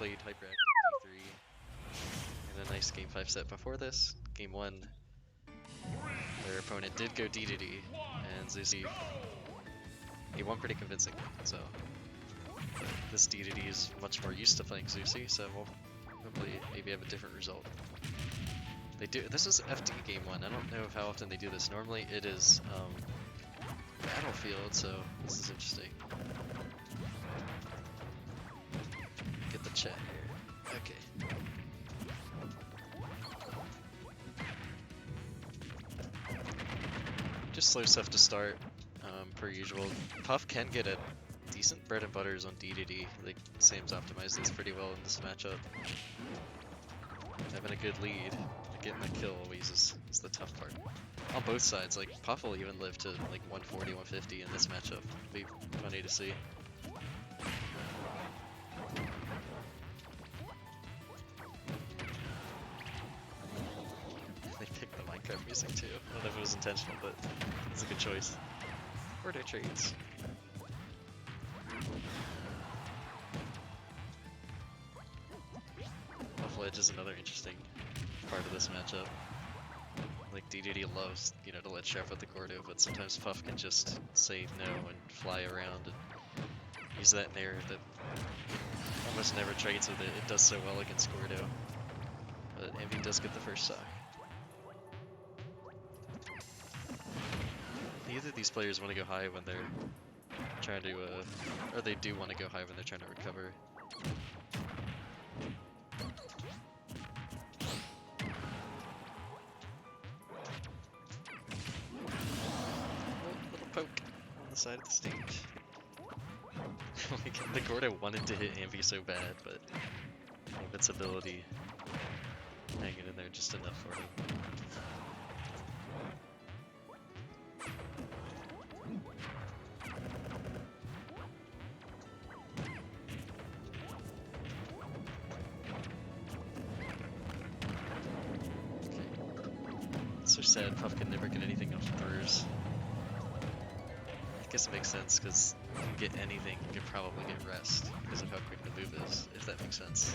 played Hyperactive D3 in a nice game 5 set before this. Game 1, their opponent did go Dedede, and zeusie, he won pretty convincingly, so this Dedede is much more used to playing zeusie, so we'll hopefully maybe have a different result. They do. This is FD game 1. I don't know how often they do this. Normally it is Battlefield, so this is interesting. Get the chat here. Okay. Just slow stuff to start, per usual. Puff can get a decent bread and butters on Dedede. Like, Sam's optimized this pretty well in this matchup. Having a good lead, getting the kill always is the tough part. On both sides, like, Puff will even live to like 140, 150 in this matchup. It'll be funny to see. They picked the Minecraft music too. I don't know if it was intentional, but it's a good choice. Order trades. Ledge is another interesting part of this matchup. Like, Dedede loves, you know, to let Chef with the Gordo, but sometimes Puff can just say no and fly around and use that nair that almost never trades with it. It does so well against Gordo. But AnVy does get the first stock. Neither of these players want to go high when they're trying to, or they do want to go high when they're trying to recover. Poke on the side of the stage. Like, the Gordo wanted to hit AnVy so bad, but invincibility hanging in there just enough for him. Okay. It's so sad Puff can never get anything off throws. I guess it makes sense, because if you get anything, you can probably get rest, because of how quick the move is, if that makes sense.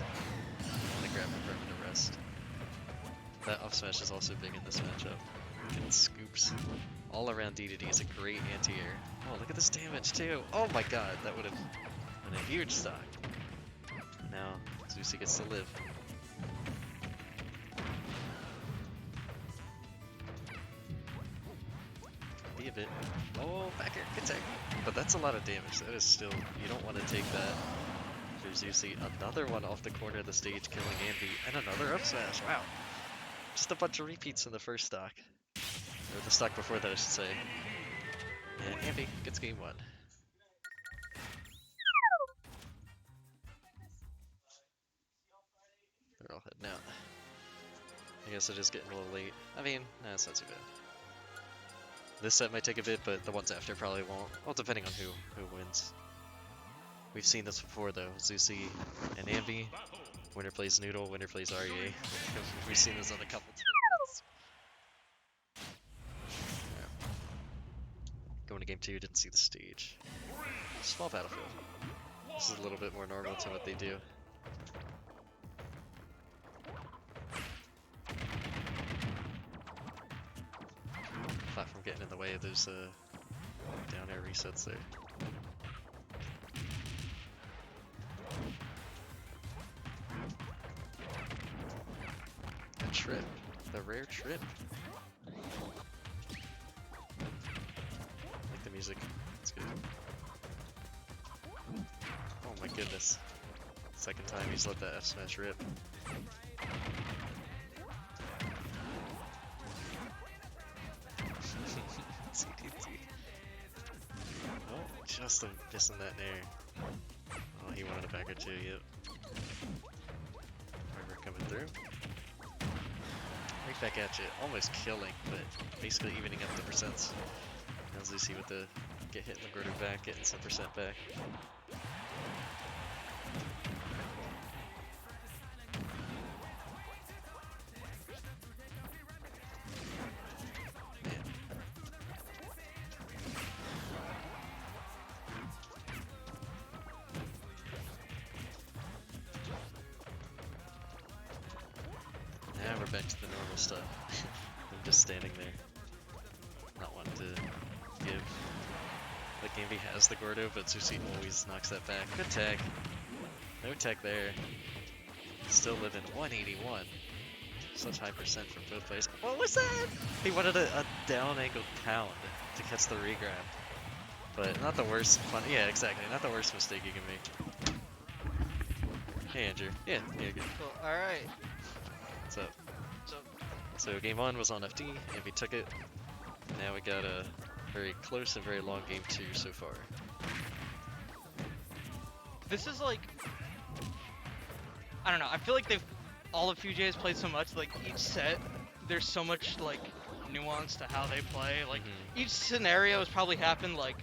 I want to grab a permanent rest. That off smash is also big in this matchup. Getting scoops all around Dedede is a great anti-air. Oh, look at this damage too! Oh my god, that would have been a huge stock. Now, zeusie gets to live. Be a bit. Oh, back air, good tech. But that's a lot of damage. That is still, you don't want to take that for zeusie. Another one off the corner of the stage, killing AnVy, and another up smash. Wow. Just a bunch of repeats in the first stock. Or the stock before that, I should say. And AnVy gets game 1. They're all heading out. I guess it is getting a little late. I mean, nah, it's not too bad. This set might take a bit, but the ones after probably won't. Well, depending on who wins. We've seen this before, though. zeusie and AnVy. Winner plays Noodle, winner plays REA. We've seen this on a couple tournaments. Yeah. Going to game 2, didn't see the stage. Small battlefield. This is a little bit more normal to what they do. Platform getting in the way of those down air resets there. A trip. The rare trip. I like the music. It's good. Oh my goodness. Second time he's let that F smash rip. Oh, just missing that nair. Oh, he wanted a backer too, yep. River coming through. Right back at you, almost killing, but basically evening up the percents. Now zeusie with the get hit in the Gordo back, getting some percent back. we're back to the normal stuff. I'm just standing there, not wanting to give. Like AnVy has the Gordo, but zeusie always knocks that back. Good tech. No tech there. Still living 181. Such high percent from both players. What was that? He wanted a down angled pound to catch the regrab. But not the worst fun. Yeah, exactly. Not the worst mistake you can make. Hey, Andrew. Yeah, good. Cool. Alright. What's up? So, So game 1 was on FD, AnVy took it. Now we got a very close and very long game 2 so far. this is like, I don't know, I feel like all of PBJ has played so much, like each set, there's so much like nuance to how they play. Like each scenario has probably happened like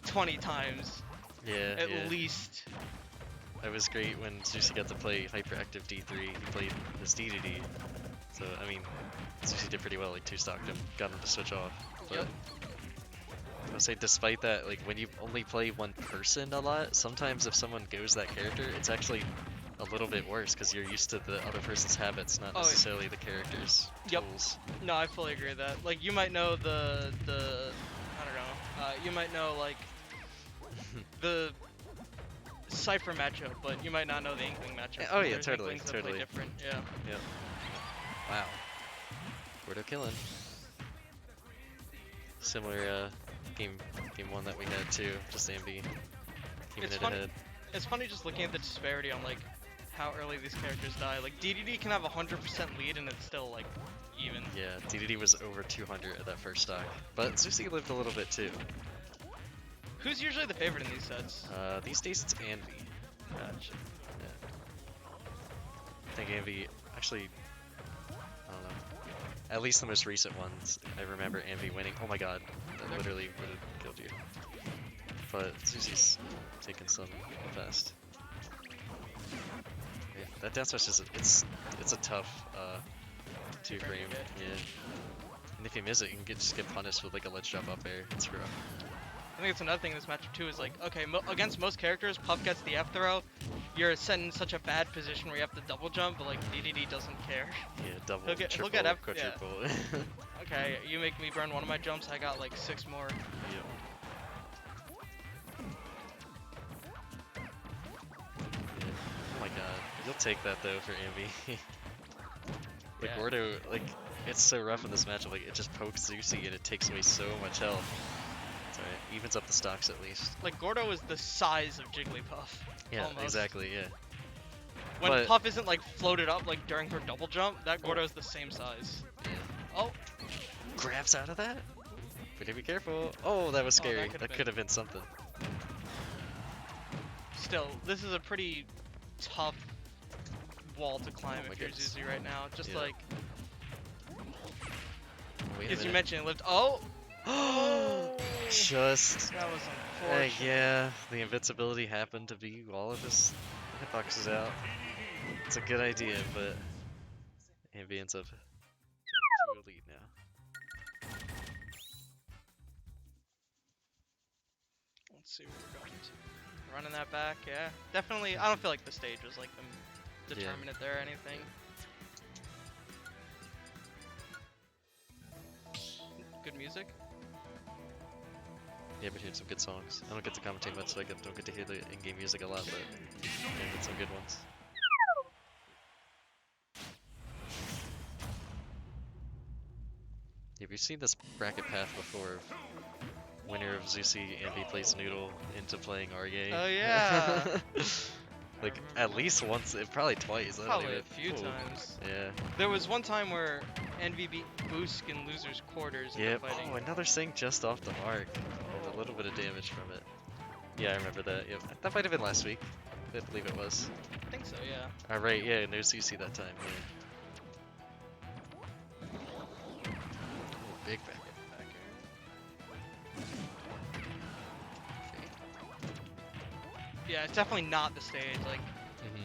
20 times. Yeah, at least. It was great when zeusie got to play hyperactive D3. He played this Dedede. So, I mean, zeusie did pretty well, like 2-stocked him, got him to switch off. But Yep. I would say despite that, like when you only play one person a lot, sometimes if someone goes that character, it's actually a little bit worse because you're used to the other person's habits, not necessarily the character's tools. No, I fully agree with that. Like you might know the I don't know, you might know like the Cypher matchup, but you might not know the Inkling matchup. Oh yeah, There's totally, Inklings that play different. Yeah. Yep. Wow. Gordo killing. Similar game 1 that we had too, just AnVy keeping it ahead. It's funny just looking at the disparity on like how early these characters die. Like Dedede can have 100% lead and it's still like even. Yeah, Dedede was over 200 at that first stock, but zeusie lived a little bit too. Who's usually the favorite in these sets? These days it's AnVy. Gotcha. Yeah. I think AnVy actually, I don't know. At least the most recent ones, I remember AnVy winning. Oh my god, that literally would have killed you. But zeusie's taking some fast. Yeah, that down smash is it's a tough 2 frame. Yeah. And if you miss it, you can just get punished with like a ledge drop up air. It's rough. I think it's another thing in this matchup too is like, okay, against most characters, Puff gets the F throw, you're set in such a bad position where you have to double jump, but like Dedede doesn't care. Yeah, double, he'll triple, get F, quadruple. Yeah. Okay, you make me burn one of my jumps, I got like 6 more. Yep. Yeah. Oh my god, you'll take that though for AnVy. The Gordo, like, it's so rough in this matchup, like it just pokes zeusie and it takes away so much health. It's alright, evens up the stocks at least. Like Gordo is the size of Jigglypuff. Yeah, almost. Exactly, yeah. When Puff isn't like floated up like during her double jump, that Gordo is the same size. Yeah. Oh! Grabs out of that? Better be careful. Oh, that was scary. Oh, that could have been something. Still, this is a pretty tough wall to climb if you're goodness. zeusie right now. Just like, Wait a as you minute. mentioned, it lived. Oh! Just. That was unfortunate. Yeah, the invincibility happened to be all of his hitboxes out. It's a good idea, but AnVy ends up to a lead now. Let's see where we're going to. Running that back, yeah. Definitely, I don't feel like the stage was like the determinant there or anything. Good music. Yeah, but here's some good songs. I don't get to commentate much, so I don't get to hear the in-game music a lot, but yeah, get some good ones. Yeah, we've seen this bracket path before. Winner of zeusie, AnVy plays Noodle into playing Arye. Oh yeah. Like at least once, probably twice. Probably a few times. Yeah. There was one time where AnVy beat Boosk in losers quarters. Yep. Fighting. Oh, another Sing just off the mark. And a little bit of damage from it. Yeah, I remember that. Yep. That might have been last week. I believe it was. I think so, yeah. Alright, yeah, no zeusie that time. Yeah. Oh, big back. Yeah, it's definitely not the stage. Like,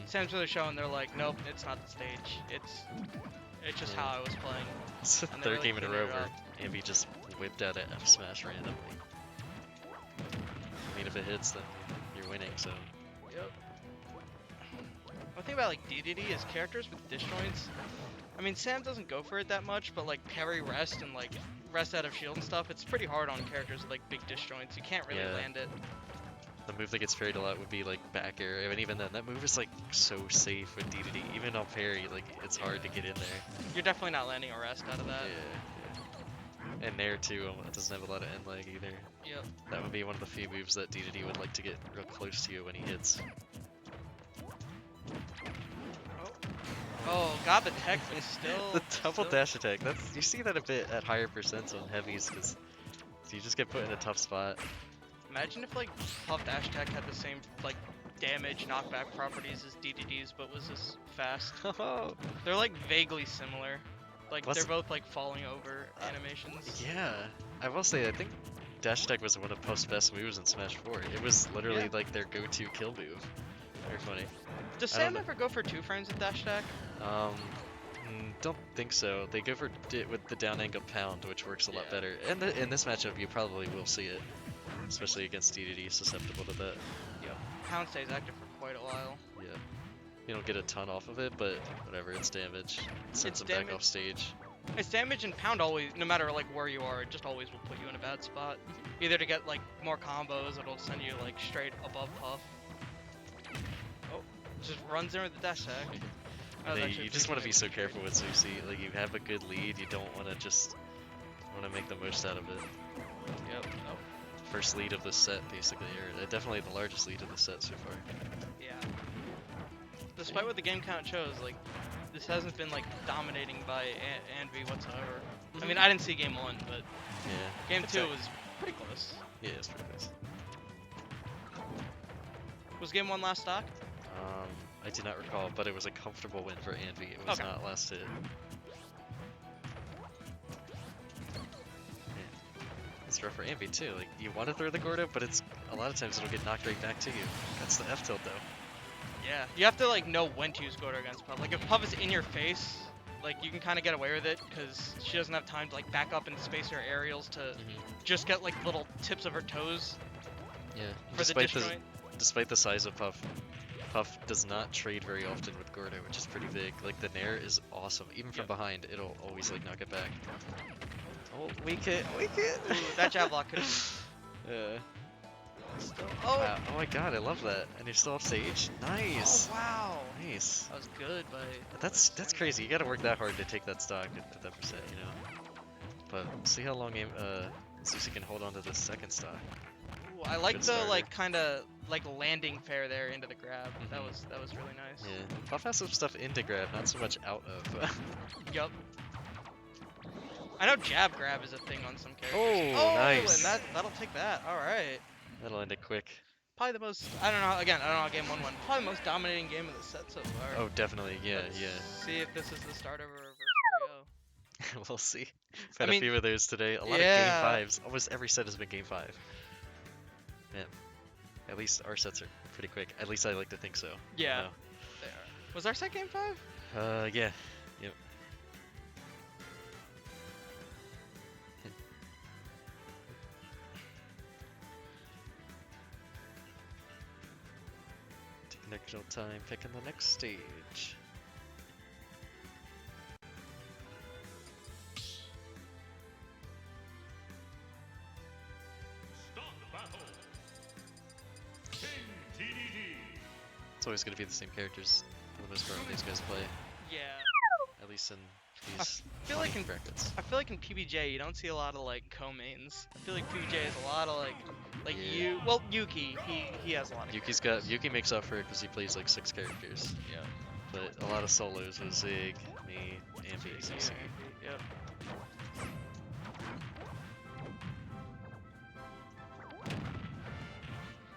Sam's really showing they're like, nope, it's not the stage. It's just how I was playing. It's the third game in a row where AnVy just whipped out an F smash randomly. I mean, if it hits, then you're winning, so. Yep. One thing about like Dedede is characters with disjoints. I mean, Sam doesn't go for it that much, but like parry rest and like rest out of shield and stuff, it's pretty hard on characters with like big disjoints. You can't really land it. The move that gets parried a lot would be like back air, and even then, that move is like so safe with Dedede. Even on parry, like it's hard to get in there. You're definitely not landing a rest out of that. Yeah. And there too, it doesn't have a lot of end lag either. Yep. That would be one of the few moves that Dedede would like to get real close to you when he hits. Oh, got the tech, but still. The double dash attack. That's, you see that a bit at higher percents on heavies, because you just get put in a tough spot. Imagine if like Puff dash attack had the same like damage knockback properties as Dedede's, but was as fast. They're like vaguely similar. Like they're both like falling over animations. Yeah, I will say I think dash attack was one of Puff's best moves in Smash 4. It was literally like their go-to kill move. Very funny. Does Sam ever go for 2 frames with dash attack? Don't think so. They go for it with the down angle pound, which works a lot better. And in this matchup, you probably will see it, especially against Dedede, susceptible to that. Yeah. Pound stays active for quite a while. Yeah. You don't get a ton off of it, but whatever, it's damage. It sends them back off stage. It's damage, and pound always, no matter like where you are, it just always will put you in a bad spot. Either to get like more combos, it'll send you like straight above Puff. Oh, just runs in with the dash attack. You just want to be so careful with zeusie. Like, you have a good lead, you don't want to just make the most out of it. Yep. Oh. First lead of the set, basically, or definitely the largest lead of the set so far. Yeah. Despite what the game count shows, like, this hasn't been like dominating by AnVy whatsoever. I mean, I didn't see game 1, but game 2 was pretty close. Yeah, it's pretty close. Was game 1 last stock? I do not recall, but it was a comfortable win for AnVy. It was not last hit. It's rough for AnVy too. Like, you want to throw the Gordo, but it's a lot of times it'll get knocked right back to you. That's the F tilt though. Yeah, you have to like know when to use Gordo against Puff. Like if Puff is in your face, like you can kind of get away with it because she doesn't have time to like back up and space her aerials to just get like little tips of her toes. Yeah. For despite the size of Puff, Puff does not trade very often with Gordo, which is pretty big. Like, the Nair is awesome. Even from behind, it'll always, like, knock it back. Oh, weak hit. Ooh, that jab block could Wow. Oh my god, I love that. And you're still off stage? Nice! Oh, wow! Nice. That was good, but... That's crazy. You gotta work that hard to take that stock at that percent, you know? But see how long zeusie can hold on to the second stock. Ooh, I like the, like, kind of... like landing fair there into the grab. That was really nice. Yeah, Puff has some stuff into grab, not so much out of. Yup. I know jab grab is a thing on some characters. Oh, nice. And that'll take that. All right. That'll end it quick. Probably the most. I don't know. Again, I don't know how game 1 went. Probably the most dominating game of the set so far. Oh, definitely. Yeah, Let's see if this is the start of a reverse 3-0. We'll see. Had a few of those today. A lot of game 5s. Almost every set has been game 5. Yeah. At least our sets are pretty quick. At least I like to think so. Yeah. They are. Was our set game 5? Yeah. Yep. Taking extra time picking the next stage. It's always going to be the same characters for the most part when these guys play. Yeah. At least in these brackets. I feel like in PBJ you don't see a lot of like co-mains. I feel like PBJ has a lot of Yuki. He has a lot of. Yuki makes up for it because he plays like 6 characters. Yeah. But a lot of solos with Zig, me, AnVy, zeusie. Yep.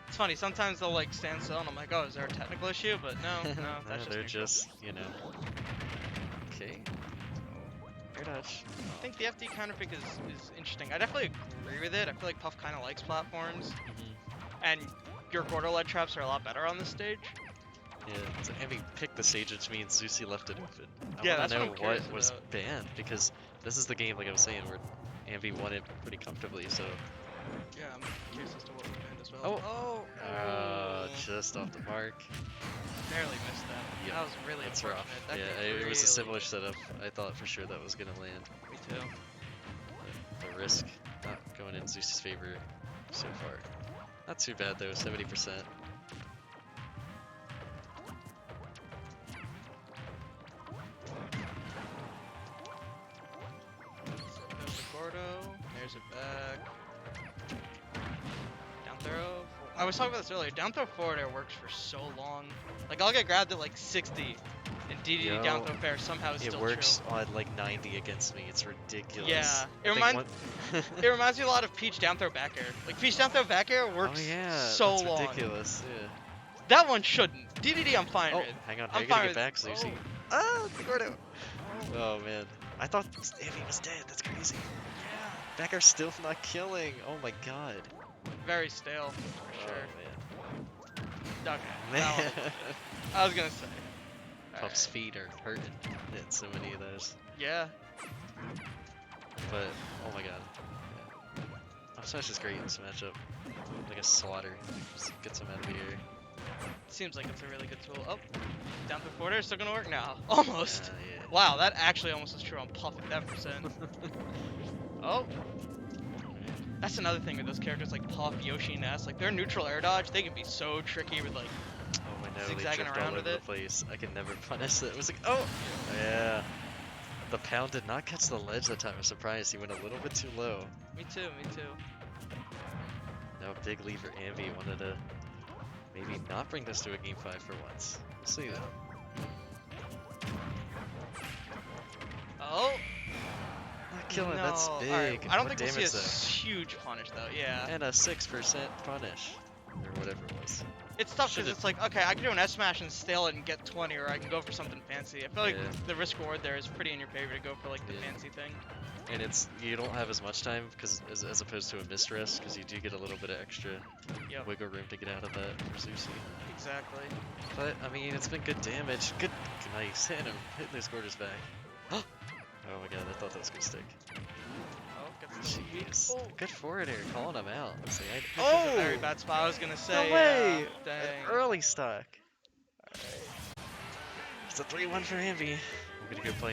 It's funny, sometimes they'll like stand still and I'm like, oh, is there a technical issue? But no, that's they're just, you know. Okay. Air dodge. I think the FD counter pick is interesting. I definitely agree with it. I feel like Puff kind of likes platforms. And your Gordo lead traps are a lot better on this stage. Yeah, so AnVy picked the stage, which means zeusie left it open. I want to know what was banned, because this is the game, like I was saying, where AnVy won it pretty comfortably, so... Yeah, I'm curious as to what was banned as well. Just off the mark. Barely missed that. Yep. That was really That's unfortunate. rough. That Yeah, could it was a really- similar setup. I thought for sure that was gonna land. Me too. The risk not going in Zeus's favor so far. Not too bad though, 70%. There's a Gordo. There's it back. Down throw. I was talking about this earlier. Down throw forward air works for so long. Like I'll get grabbed at like 60, and DDD Yo, down throw fair somehow is It still works true. on like 90 against me. It's ridiculous. Yeah, I it think reminds one- it reminds me a lot of Peach down throw back air. Like Peach down throw back air works oh yeah, so that's long. ridiculous. Yeah. That one shouldn't. DDD I'm fine Oh, with. hang on. How I'm you gonna fine get back, with- Zeusie? Ah, the Gordo. Oh man, I thought AnVy was dead. That's crazy. Yeah. Back air still not killing. Oh my god. Very stale for Oh sure. man. Okay. that Man. one- I was gonna say. Puff's Alright. feet are hurting. Hitting so many of those. Yeah. But oh my god. Yeah. Up smash is great in this matchup. Like a slaughter. Just gets him out of the air. Seems like it's a really good tool. Oh, down through forward air still gonna work now. Almost. Yeah. Wow, that actually almost was true on Puff at that percent. Oh. That's another thing with those characters like Puff, Yoshi, and Ness. Like their neutral air dodge, they can be so tricky with like. Oh, I know. Zigzagging They drift around all with over it. the place. I can never punish it. It was like, oh, yeah. The pound did not catch the ledge that time. I'm surprised. He went a little bit too low. Me too. Me too. Now big lead for AnVy. Wanted to maybe not bring this to a game 5 for once. We'll see though. Oh. Not killing. No. That's big. Alright, I don't What think we'll see a damage, huge punish though. Yeah. though? And a 6% punish, or whatever it was. It's tough because Should've- it's like, okay, I can do an S smash and stale it and get 20, or I can go for something fancy. I feel like Yeah. the risk reward there is pretty in your favor to go for like the Yeah. fancy thing. And it's you don't have as much time because as opposed to a missed rest because you do get a little bit of extra Yep. wiggle room to get out of that for Zeusie. Exactly. But I mean, it's been good damage. Good, nice hitting him, hitting those quarters back. Oh my god, I thought that was gonna stick. Oh, gets the weak Jeez, pull. good forward air, calling him out. Let's see, This is a very bad spot. I was gonna say. no way! Dang. An early stock. It's a 3-1 for AnVy. I'm gonna go play.